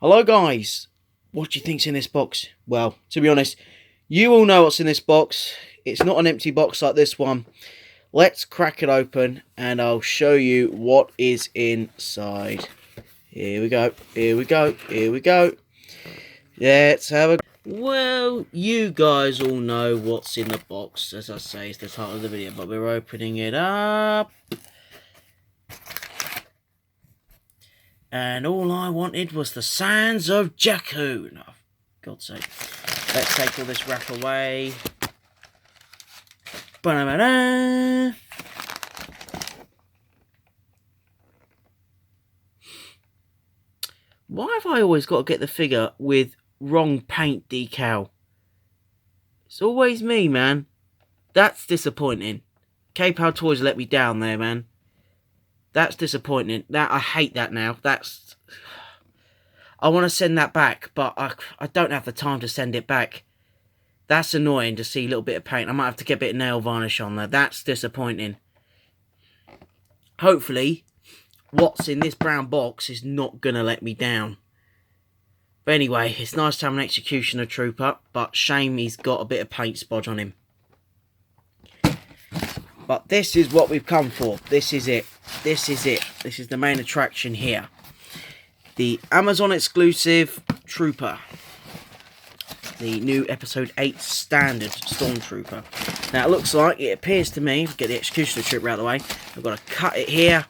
Hello guys, what do you think's in this box? Well, to be honest, you all know what's in this box. It's not an empty box like this one. Let's crack it open and I'll show you what is inside. Here we go, here we go, here we go. Let's have a... Well, you guys all know what's in the box. As I say, it's the title of the video, but we're opening it up. And all I wanted was the Sands of Jakku. No, God's sake. Let's take all this wrap away. Ba-da-ba-da. Why have I always got to get the figure with wrong paint decal? It's always me, man. That's disappointing. K-Pow Toys let me down there, man. That's disappointing. I hate that now. I want to send that back, but I don't have the time to send it back. That's annoying to see a little bit of paint. I might have to get a bit of nail varnish on there. That's disappointing. Hopefully, what's in this brown box is not going to let me down. But anyway, it's nice to have an Executioner Trooper, but shame he's got a bit of paint spodge on him. But this is what we've come for. This is it. This is it. This is the main attraction here. The Amazon exclusive Trooper. The new episode 8 standard Stormtrooper. Now it looks like, it appears to me, get the Executioner Trooper out of the way, I've got to cut it here,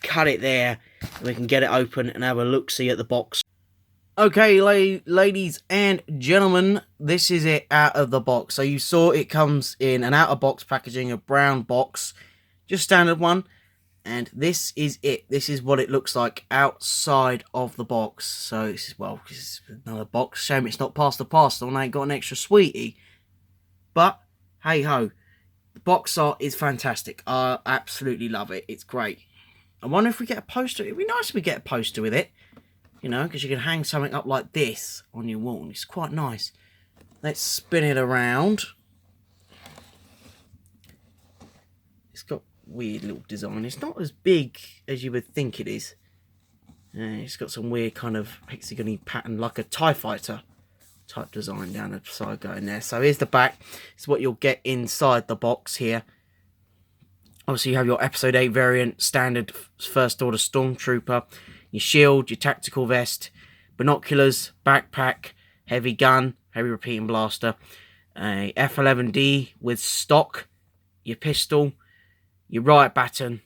cut it there, and we can get it open and have a look-see at the box. Okay, ladies and gentlemen, this is it out of the box. So you saw it comes in an out-of-box packaging, a brown box, just standard one. And this is it. This is what it looks like outside of the box. So this is, well, this is another box. Shame it's not past the parcel and I ain't got an extra sweetie. But, hey-ho, the box art is fantastic. I absolutely love it. It's great. I wonder if we get a poster. It'd be nice if we get a poster with it. You know, because you can hang something up like this on your wall. It's quite nice. Let's spin it around. It's got weird little design. It's not as big as you would think it is. It's got some weird kind of hexagon-y pattern, like a TIE Fighter type design down the side going there. So here's the back. It's what you'll get inside the box here. Obviously, you have your Episode 8 variant, standard First Order Stormtrooper. Your shield, your tactical vest, binoculars, backpack, heavy gun, heavy repeating blaster, a F11D with stock, your pistol, your riot baton,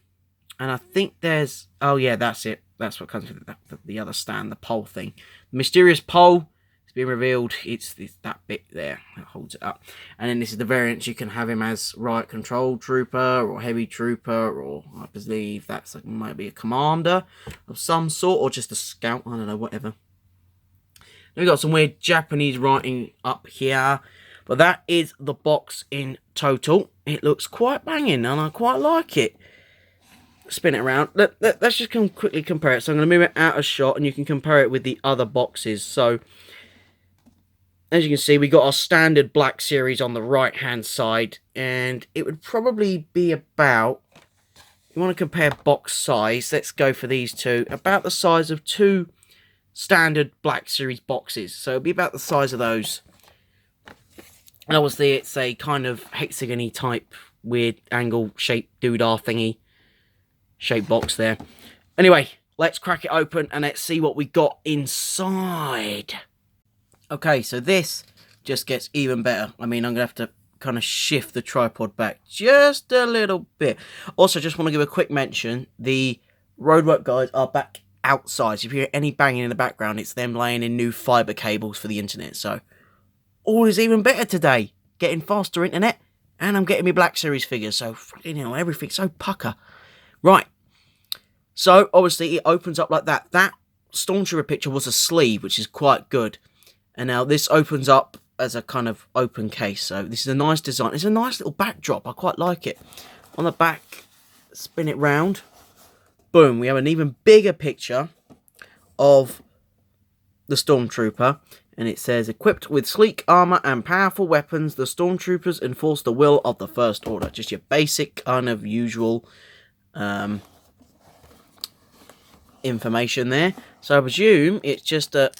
and I think there's, oh yeah, that's it. That's what comes with the other stand, the pole thing. The mysterious pole has been revealed. It's that bit there that holds it up. And then this is the variants. You can have him as riot control trooper or heavy trooper, or I believe that's like, might be a commander of some sort, or just a scout. I don't know, whatever. Then we've got some weird Japanese writing up here. But that is the box in total. It looks quite banging and I quite like it. Spin it around. Let's just quickly compare it. So I'm going to move it out of shot and you can compare it with the other boxes. So, as you can see, we got our standard Black Series on the right-hand side. And it would probably be about, if you want to compare box size, let's go for these two. About the size of two standard Black Series boxes. So it'll be about the size of those. And obviously it's a kind of hexagon-y type, weird angle shaped doodah thingy shaped box there. Anyway, let's crack it open and let's see what we got inside. Okay, so this just gets even better. I mean, I'm going to have to kind of shift the tripod back just a little bit. Also, just want to give a quick mention. The Roadwork guys are back outside. So if you hear any banging in the background, it's them laying in new fibre cables for the internet. So all is even better today. Getting faster internet, and I'm getting my Black Series figures. So, you know, everything's so pucker. Right. So, obviously, it opens up like that. That Stormtrooper picture was a sleeve, which is quite good. And now this opens up as a kind of open case. So, this is a nice design. It's a nice little backdrop. I quite like it. On the back, spin it round. Boom. We have an even bigger picture of the Stormtrooper. And it says, equipped with sleek armor and powerful weapons, the Stormtroopers enforce the will of the First Order. Just your basic kind of usual information there. So I presume it's just a...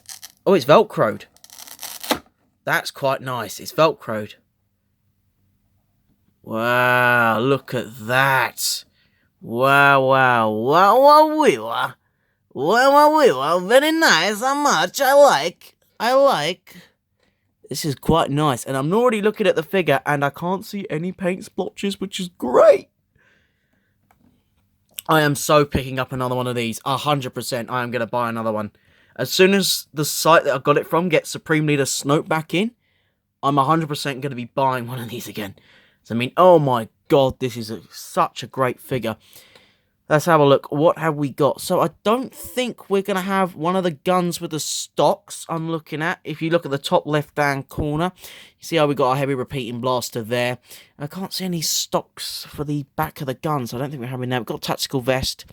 Oh, it's Velcroed. That's quite nice. It's Velcroed. Wow, look at that. Wow, wow, wow, wow, wow. Wow, wow, wow, very nice. How much? I like. This is quite nice. And I'm already looking at the figure and I can't see any paint splotches, which is great. I am so picking up another one of these. 100%. I am going to buy another one. As soon as the site that I got it from gets Supreme Leader Snoke back in, I'm 100% going to be buying one of these again. So, I mean, oh my god, this is such a great figure. Let's have a look. What have we got? So, I don't think we're going to have one of the guns with the stocks I'm looking at. If you look at the top left-hand corner, you see how we got our heavy repeating blaster there. I can't see any stocks for the back of the gun, so I don't think we're having that. We've got tactical vest.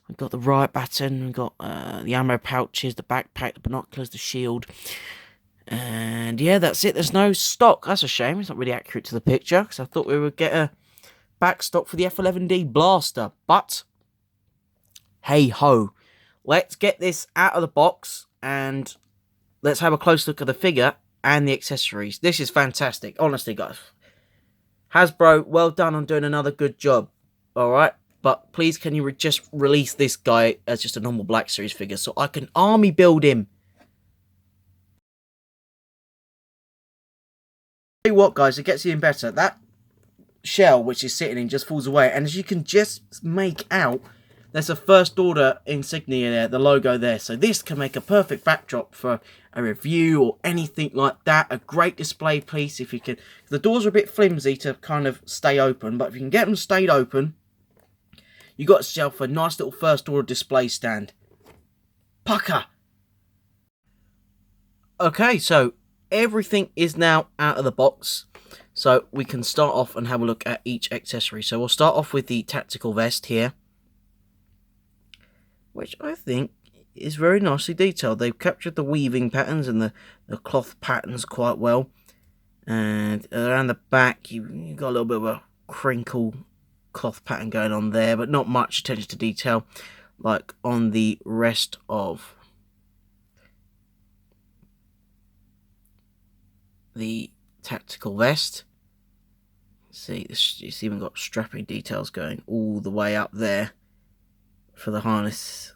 We've got the riot baton. We've got the ammo pouches, the backpack, the binoculars, the shield. And yeah, that's it. There's no stock. That's a shame. It's not really accurate to the picture, because I thought we would get a backstock for the F11D blaster, but hey ho, let's get this out of the box and let's have a close look at the figure and the accessories. This is fantastic, honestly, guys. Hasbro, well done on doing another good job. Alright, but please can you just release this guy as just a normal Black Series figure so I can army build him. Tell you what, guys, it gets even better. That shell which is sitting in just falls away, and as you can just make out, there's a First Order insignia there, the logo there. So this can make a perfect backdrop for a review or anything like that. A great display piece if you can. The doors are a bit flimsy to kind of stay open, but if you can get them stayed open, you got yourself a nice little First Order display stand. Pucker. Okay, so everything is now out of the box. So we can start off and have a look at each accessory. So we'll start off with the tactical vest here, which I think is very nicely detailed. They've captured the weaving patterns and the cloth patterns quite well. And around the back, you've got a little bit of a crinkle cloth pattern going on there, but not much attention to detail like on the rest of the tactical vest. See, it's even got strapping details going all the way up there for the harness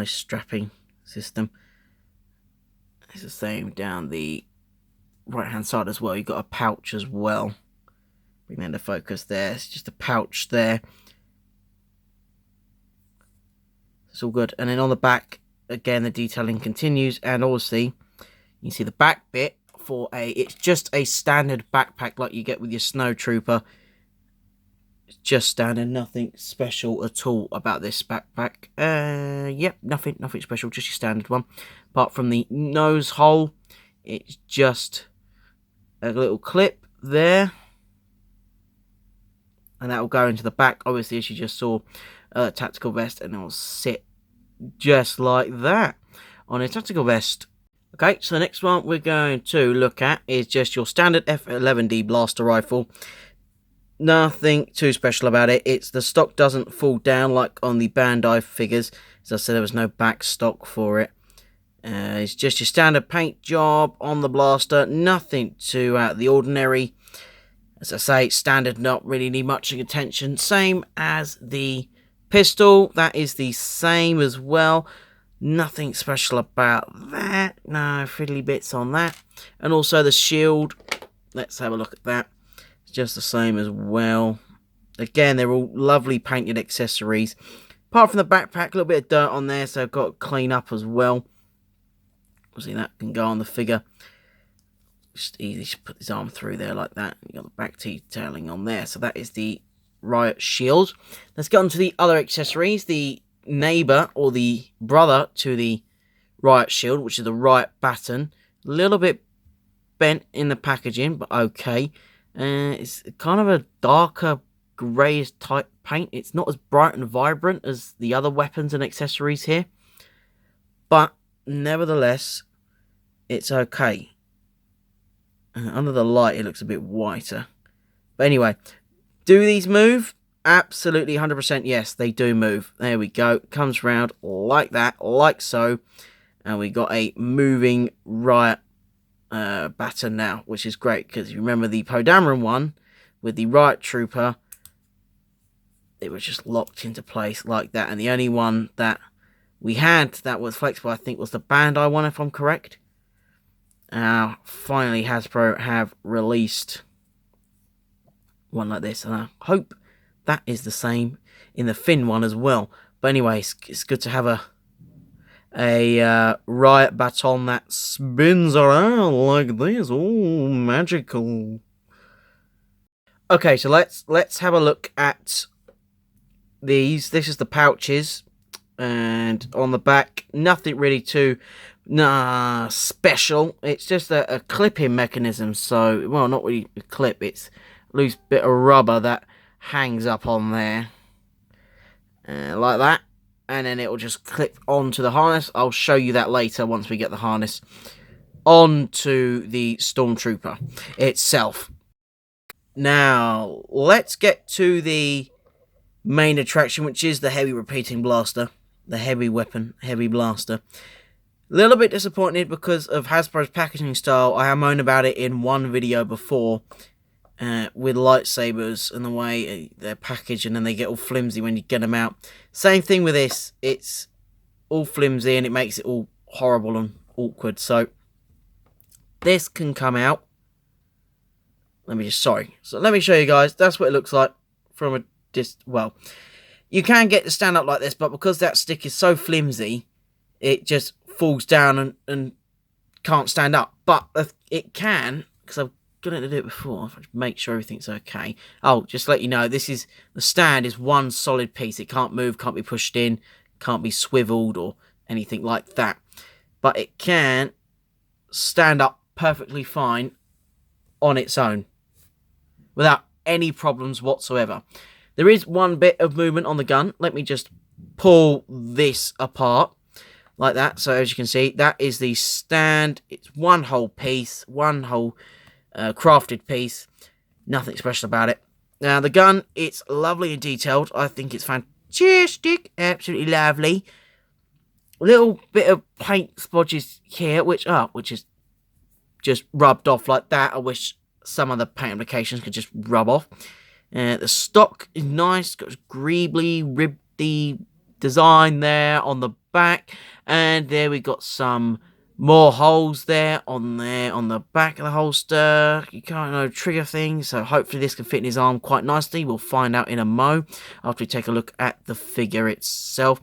strapping system. It's the same down the right hand side as well. You've got a pouch as well. Bring that into focus there. It's just a pouch there. It's all good. And then on the back, again, the detailing continues, and obviously you see the back bit. It's just a standard backpack like you get with your Snow Trooper. It's just standard, nothing special at all about this backpack. Yep, nothing special, just your standard one. Apart from the nose hole, it's just a little clip there, and that will go into the back. Obviously, as you just saw, tactical vest, and it will sit just like that on a tactical vest. Okay, so the next one we're going to look at is just your standard F11D blaster rifle. Nothing too special about it. The stock doesn't fall down like on the Bandai figures. As I said, there was no back stock for it. It's just your standard paint job on the blaster. Nothing too out of the ordinary. As I say, standard, not really need much attention. Same as the pistol. That is the same as well. Nothing special about that. No fiddly bits on that. And also the shield. Let's have a look at that. It's just the same as well. Again, they're all lovely painted accessories. Apart from the backpack, a little bit of dirt on there, so I've got to clean up as well. Obviously, that can go on the figure. Just easy to put his arm through there like that. You got the back detailing on there. So that is the riot shield. Let's get on to the other accessories. The neighbour or the brother to the riot shield, which is the riot baton. A little bit bent in the packaging, but okay. It's kind of a darker greyish type paint. It's not as bright and vibrant as the other weapons and accessories here, but nevertheless it's okay. Under the light it looks a bit whiter, but anyway, do these move? absolutely 100% yes, they do move. There we go. Comes round like that, like so. And we got a moving riot baton now, which is great, because you remember the Poe Dameron one with the riot trooper, it was just locked into place like that. And the only one that we had that was flexible, I think, was the Bandai one, if I'm correct. Finally, Hasbro have released one like this, and I hope that is the same in the Finn one as well. But anyway, it's good to have a riot baton that spins around like this. Oh, magical. Okay, so let's have a look at these. This is the pouches, and on the back, nothing really too special. It's just a clipping mechanism. So, well, not really a clip. It's a loose bit of rubber that hangs up on there, like that, and then it will just clip onto the harness. I'll show you that later once we get the harness onto the Stormtrooper itself. Now, let's get to the main attraction, which is the heavy repeating blaster, the heavy weapon, heavy blaster. A little bit disappointed because of Hasbro's packaging style. I have moaned about it in one video before, with lightsabers and the way they're packaged, and then they get all flimsy when you get them out. Same thing with this. It's all flimsy and it makes it all horrible and awkward. So this can come out. Let me show you guys. That's what it looks like from a well, you can get the stand up like this, but because that stick is so flimsy, it just falls down and can't stand up. But it can, because I've got it to do it before. Make sure everything's okay. Oh, just to let you know, the stand is one solid piece. It can't move, can't be pushed in, can't be swiveled or anything like that. But it can stand up perfectly fine on its own without any problems whatsoever. There is one bit of movement on the gun. Let me just pull this apart like that. So as you can see, that is the stand. It's one whole piece, one whole crafted piece. Nothing special about it. Now the gun, it's lovely and detailed. I think it's fantastic. Absolutely lovely. A little bit of paint splodges here, which is just rubbed off like that. I wish some other paint applications could just rub off. The stock is nice, got a greebly, ribby design there on the back, and there we got some more holes there on the back of the holster. You can't know trigger thing, so hopefully this can fit in his arm quite nicely. We'll find out in a mo after we take a look at the figure itself.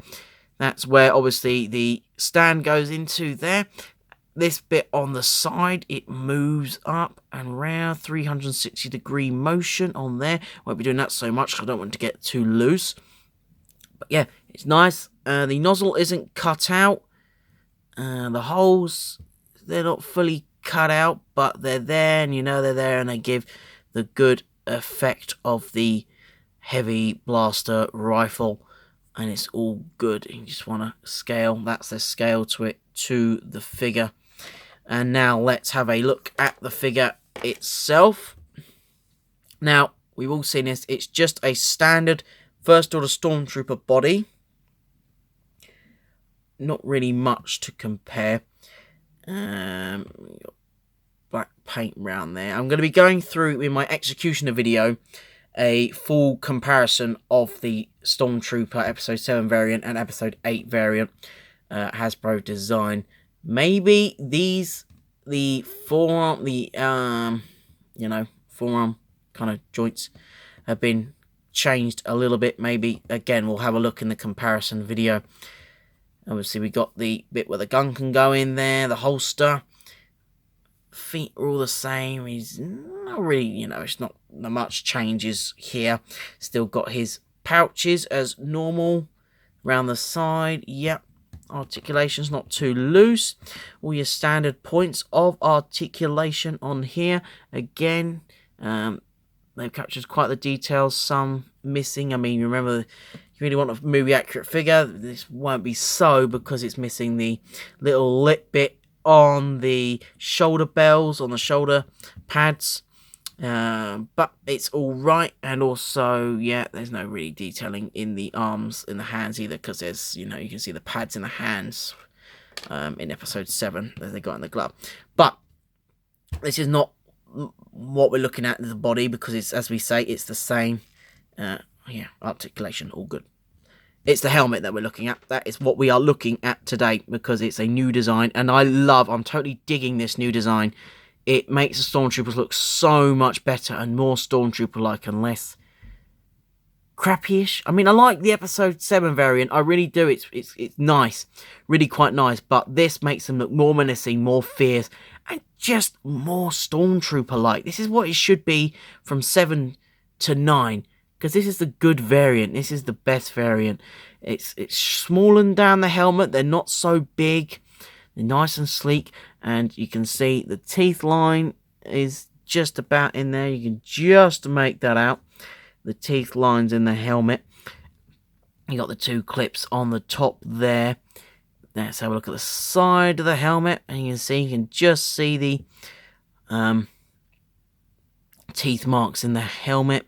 That's where obviously the stand goes into there. This bit on the side, it moves up and round, 360-degree motion on there. Won't be doing that so much because I don't want it to get too loose. But yeah, it's nice. The nozzle isn't cut out. The holes, they're not fully cut out, but they're there, and you know they're there, and they give the good effect of the heavy blaster rifle. And it's all good. You just want to scale. That's the scale to the figure. And now let's have a look at the figure itself. Now, we've all seen this. It's just a standard First Order Stormtrooper body. Not really much to compare. Got black paint around there. I'm going to be going through in my Executioner video a full comparison of the Stormtrooper Episode 7 variant and Episode 8 variant Hasbro design. Maybe the forearm, forearm kind of joints have been changed a little bit. Maybe, again, we'll have a look in the comparison video. Obviously, we got the bit where the gun can go in there, the holster. Feet are all the same. He's not really, it's not much changes here. Still got his pouches as normal around the side. Yep. Articulation's not too loose. All your standard points of articulation on here. Again, they've captured quite the details. Some missing. I mean, remember, you really want a movie accurate figure. This won't be so because it's missing the little lip bit on the shoulder bells, on the shoulder pads. But it's all right, and also, yeah, there's no really detailing in the arms, in the hands either, because there's, you can see the pads in the hands in episode 7 that they got in the glove. But this is not what we're looking at in the body, because it's, as we say, it's the same. Yeah, articulation, all good. It's the helmet that we're looking at. That is what we are looking at today, because it's a new design, and I'm totally digging this new design. It makes the Stormtroopers look so much better and more Stormtrooper-like and less crappy-ish. I mean, I like the episode 7 variant. I really do. It's nice. Really quite nice. But this makes them look more menacing, more fierce, and just more Stormtrooper-like. This is what it should be from 7 to 9. Because this is the good variant. This is the best variant. It's smalling down the helmet. They're not so big. They're nice and sleek. And you can see the teeth line is just about in there. You can just make that out. The teeth lines in the helmet. You got the 2 clips on the top there. Let's have a look at the side of the helmet. And you can just see the teeth marks in the helmet.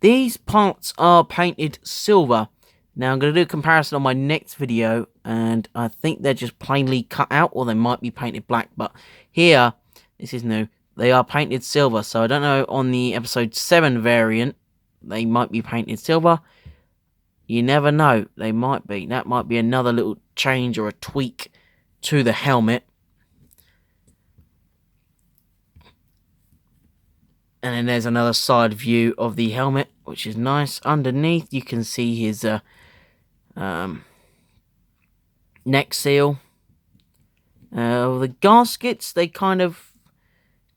These parts are painted silver. Now, I'm going to do a comparison on my next video, and I think they're just plainly cut out, or they might be painted black. But here, this is new, they are painted silver. So I don't know, on the episode 7 variant, they might be painted silver. You never know, they might be. That might be another little change or a tweak to the helmet. And then there's another side view of the helmet, which is nice. Underneath, you can see his neck seal. The gaskets, they kind of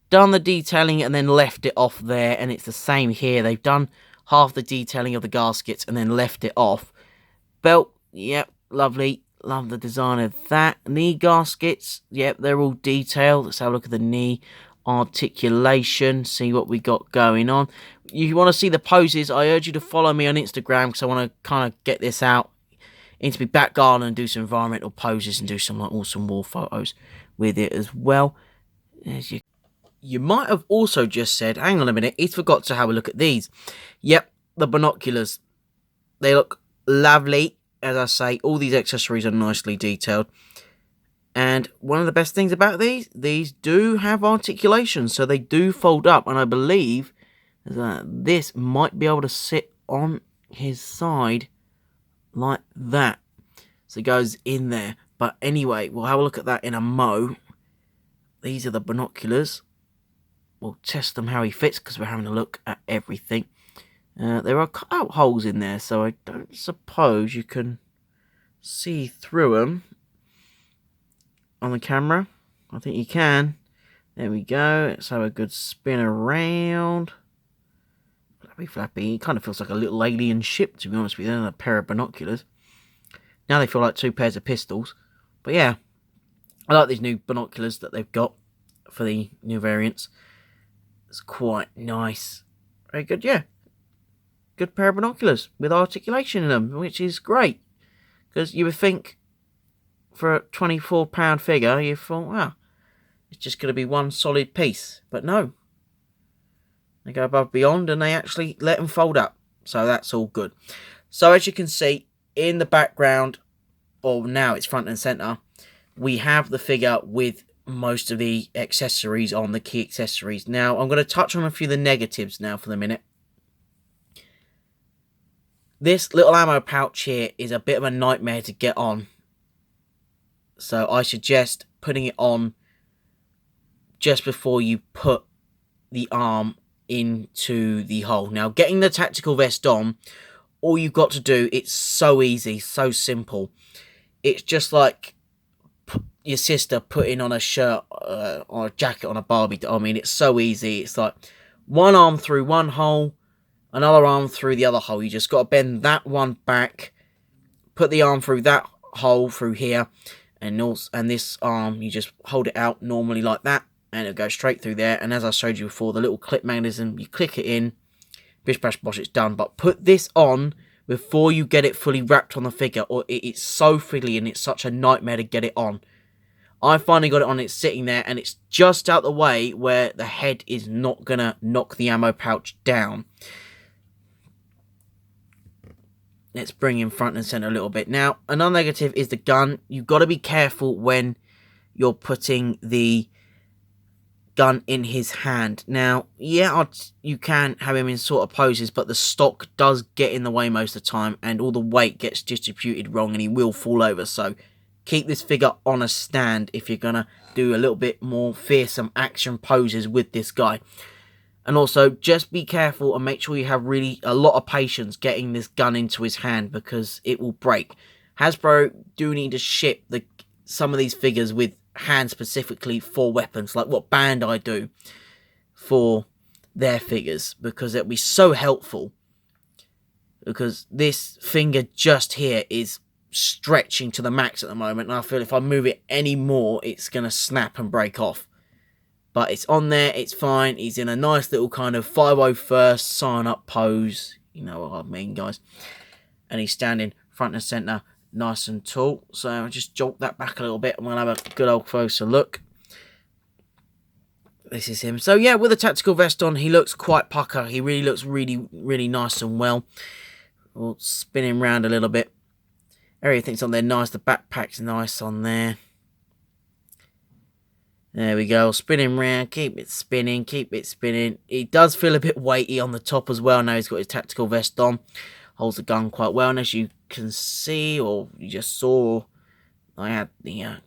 done the detailing and then left it off there. And it's the same here. They've done half the detailing of the gaskets and then left it off. Belt, yep, lovely. Love the design of that. Knee gaskets, yep, they're all detailed. Let's have a look at the knee articulation, see what we got going on. You want to see the poses, I urge you to follow me on Instagram, because I want to kind of get this out into my back garden and do some environmental poses and do some like awesome wall photos with it as well. As you might have also just said, hang on a minute, he's forgot to have a look at these. Yep, the binoculars. They look lovely. As I say, all these accessories are nicely detailed. And one of the best things about these do have articulation, so they do fold up. And I believe that this might be able to sit on his side like that. So it goes in there. But anyway, we'll have a look at that in a mo. These are the binoculars. We'll test them how he fits, because we're having a look at everything. There are cut-out holes in there, so I don't suppose you can see through them on the camera. I think you can. There we go. Let's have a good spin around. Flappy. It kind of feels like a little alien ship, to be honest with you, and a pair of binoculars. Now they feel like 2 pairs of pistols. But yeah, I like these new binoculars that they've got for the new variants. It's quite nice. Very good, yeah. Good pair of binoculars with articulation in them, which is great. Because you would think, for a £24 figure, you thought, wow, it's just going to be one solid piece. But no. They go above beyond and they actually let them fold up. So that's all good. So as you can see, in the background, or now it's front and centre, we have the figure with most of the accessories on, the key accessories. Now, I'm going to touch on a few of the negatives now for the minute. This little ammo pouch here is a bit of a nightmare to get on. So I suggest putting it on just before you put the arm into the hole. Now, getting the tactical vest on, all you've got to do, it's so easy, so simple. It's just like your sister putting on a shirt or a jacket on a Barbie doll. I mean, it's so easy. It's like one arm through one hole, another arm through the other hole. You just got to bend that one back, put the arm through that hole through here, and this arm, you just hold it out normally like that, and it'll go straight through there. And as I showed you before, the little clip mechanism, you click it in, bish bash bosh, it's done. But put this on before you get it fully wrapped on the figure, or it's so fiddly and it's such a nightmare to get it on. I finally got it on, it's sitting there, and it's just out the way where the head is not going to knock the ammo pouch down. Let's bring him front and center a little bit. Now, another negative is the gun. You've got to be careful when you're putting the gun in his hand. Now, yeah, you can have him in sort of poses, but the stock does get in the way most of the time, and all the weight gets distributed wrong, and he will fall over. So keep this figure on a stand if you're going to do a little bit more fearsome action poses with this guy. And also, just be careful and make sure you have really a lot of patience getting this gun into his hand, because it will break. Hasbro do need to ship some of these figures with hands specifically for weapons, like what Bandai do for their figures, because it'll be so helpful. Because this finger just here is stretching to the max at the moment, and I feel if I move it any more, it's going to snap and break off. But it's on there, it's fine. He's in a nice little kind of 501st sign-up pose. You know what I mean, guys. And he's standing front and centre, nice and tall. So I'll just jolt that back a little bit, and we'll have a good old closer look. This is him. So yeah, with a tactical vest on, he looks quite pucker. He really looks really nice and well. We'll spin him round a little bit. Everything's on there nice. The backpack's nice on there. There we go, spin him round, keep it spinning, keep it spinning. He does feel a bit weighty on the top as well. Now he's got his tactical vest on. Holds the gun quite well, and as you can see, or you just saw, I had the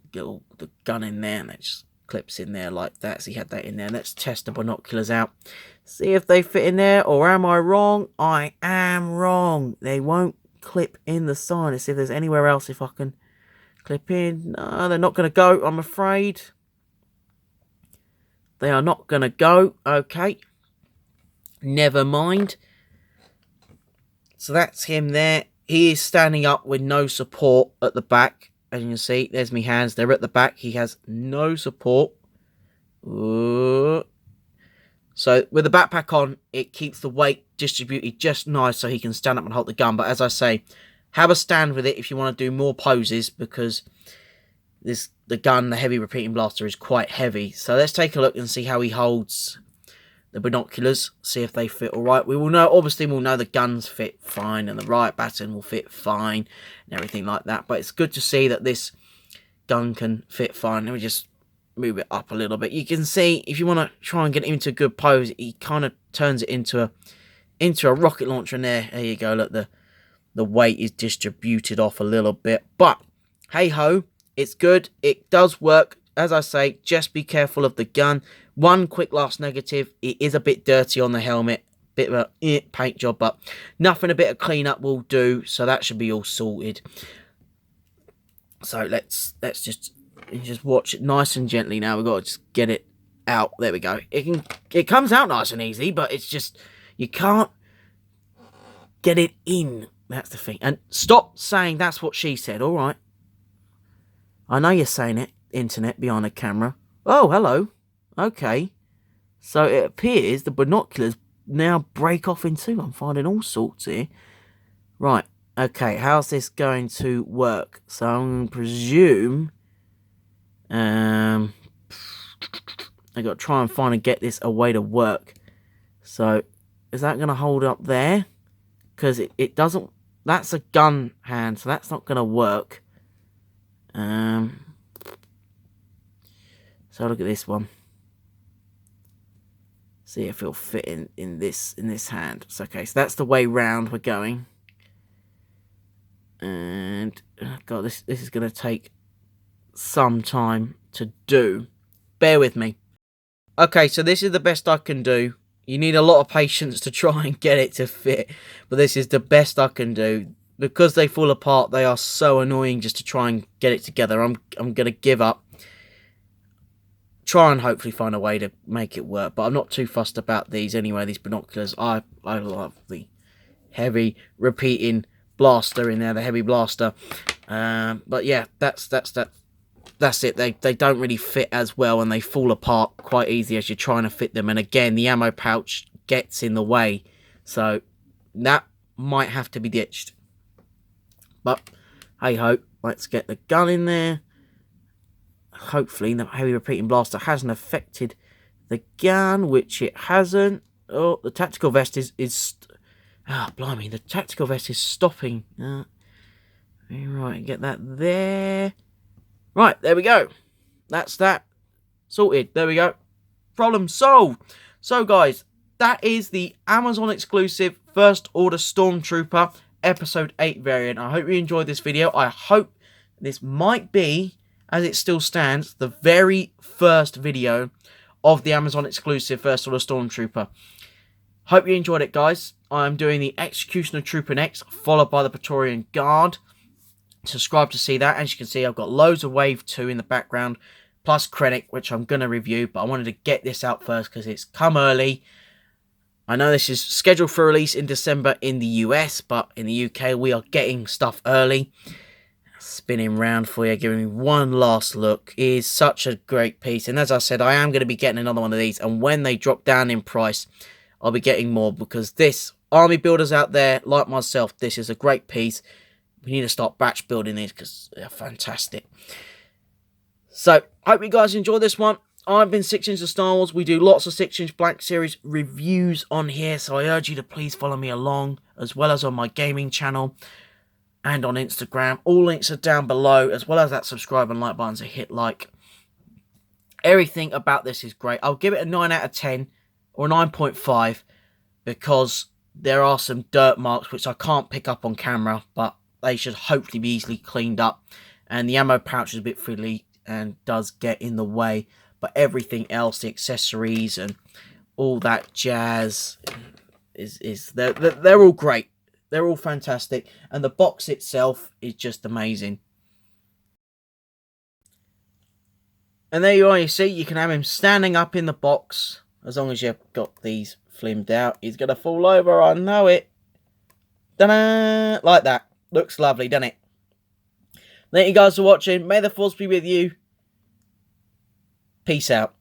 gun in there, and it just clips in there like that. So he had that in there. Let's test the binoculars out. See if they fit in there, or am I wrong? I am wrong. They won't clip in the side. Let's see if there's anywhere else if I can clip in. No, they're not going to go, I'm afraid. They are not going to go. Okay. Never mind. So that's him there. He is standing up with no support at the back. As you can see, there's my hands. They're at the back. He has no support. Ooh. So with the backpack on, it keeps the weight distributed just nice so he can stand up and hold the gun. But as I say, have a stand with it if you want to do more poses, because the gun, the heavy repeating blaster, is quite heavy. So let's take a look and see how he holds the binoculars, see if they fit all right. We will know, obviously we'll know the guns fit fine, and the riot baton will fit fine, and everything like that. But it's good to see that this gun can fit fine. Let me just move it up a little bit. You can see, if you want to try and get it into a good pose, he kind of turns it into a rocket launcher in there. There you go, look, the weight is distributed off a little bit. But, hey-ho, it's good. It does work. As I say, just be careful of the gun. One quick last negative, it is a bit dirty on the helmet. Bit of a paint job, but nothing a bit of cleanup will do. So that should be all sorted. So let's just watch it nice and gently now. We've got to just get it out. There we go. It comes out nice and easy, but it's just, you can't get it in. That's the thing. And stop saying that's what she said, all right? I know you're saying it, internet, behind a camera. Oh, hello. Okay. So it appears the binoculars now break off in two. I'm finding all sorts here. Right. Okay, how's this going to work? So I'm going to presume I got to try and find and get this a way to work. So is that going to hold up there? Because it doesn't. That's a gun hand, so that's not going to work. So look at this one. See if it'll fit in this hand. So, okay, so that's the way round we're going. And God, this is going to take some time to do. Bear with me. Okay, so this is the best I can do. You need a lot of patience to try and get it to fit, but this is the best I can do. Because they fall apart, they are so annoying just to try and get it together. I'm going to give up. Try and hopefully find a way to make it work. But I'm not too fussed about these anyway, these binoculars. I love the heavy repeating blaster in there, the heavy blaster. But yeah, that's it. They don't really fit as well, and they fall apart quite easy as you're trying to fit them. And again, the ammo pouch gets in the way. So that might have to be ditched. But hey ho, let's get the gun in there. hopefully the heavy repeating blaster hasn't affected the gun, which it hasn't. Oh, the tactical vest is blimey, the tactical vest is stopping. Right, get that there. Right, there we go. That's that sorted. There we go. Problem solved. So, guys, that is the Amazon exclusive First Order Stormtrooper Episode 8 variant. I hope you enjoyed this video. I hope this might be, as it still stands, the very first video of the Amazon exclusive First Order Stormtrooper. Hope you enjoyed it, guys. I'm doing the Executioner Trooper next, followed by the Praetorian Guard. Subscribe to see that. As you can see, I've got loads of Wave 2 in the background, plus Krennic, which I'm going to review, but I wanted to get this out first because it's come early. I know this is scheduled for release in December in the US, but in the UK we are getting stuff early. Spinning round for you, giving you one last look. It is such a great piece, and as I said, I am going to be getting another one of these, and when they drop down in price, I'll be getting more, because this, army builders out there like myself, this is a great piece. We need to start batch building these because they're fantastic. So, hope you guys enjoyed this one. I've been 6 Inch of Star Wars. We do lots of 6 Inch Black Series reviews on here, so I urge you to please follow me along, as well as on my gaming channel and on Instagram. All links are down below, as well as that subscribe and like button, so hit like. Everything about this is great. I'll give it a 9 out of 10 or a 9.5 because there are some dirt marks which I can't pick up on camera, but they should hopefully be easily cleaned up. And the ammo pouch is a bit fiddly and does get in the way. But everything else, the accessories and all that jazz, they're all great. They're all fantastic. And the box itself is just amazing. And there you are, you see, you can have him standing up in the box. As long as you've got these flimmed out. He's going to fall over, I know it. Ta-da! Like that. Looks lovely, doesn't it? Thank you guys for watching. May the force be with you. Peace out.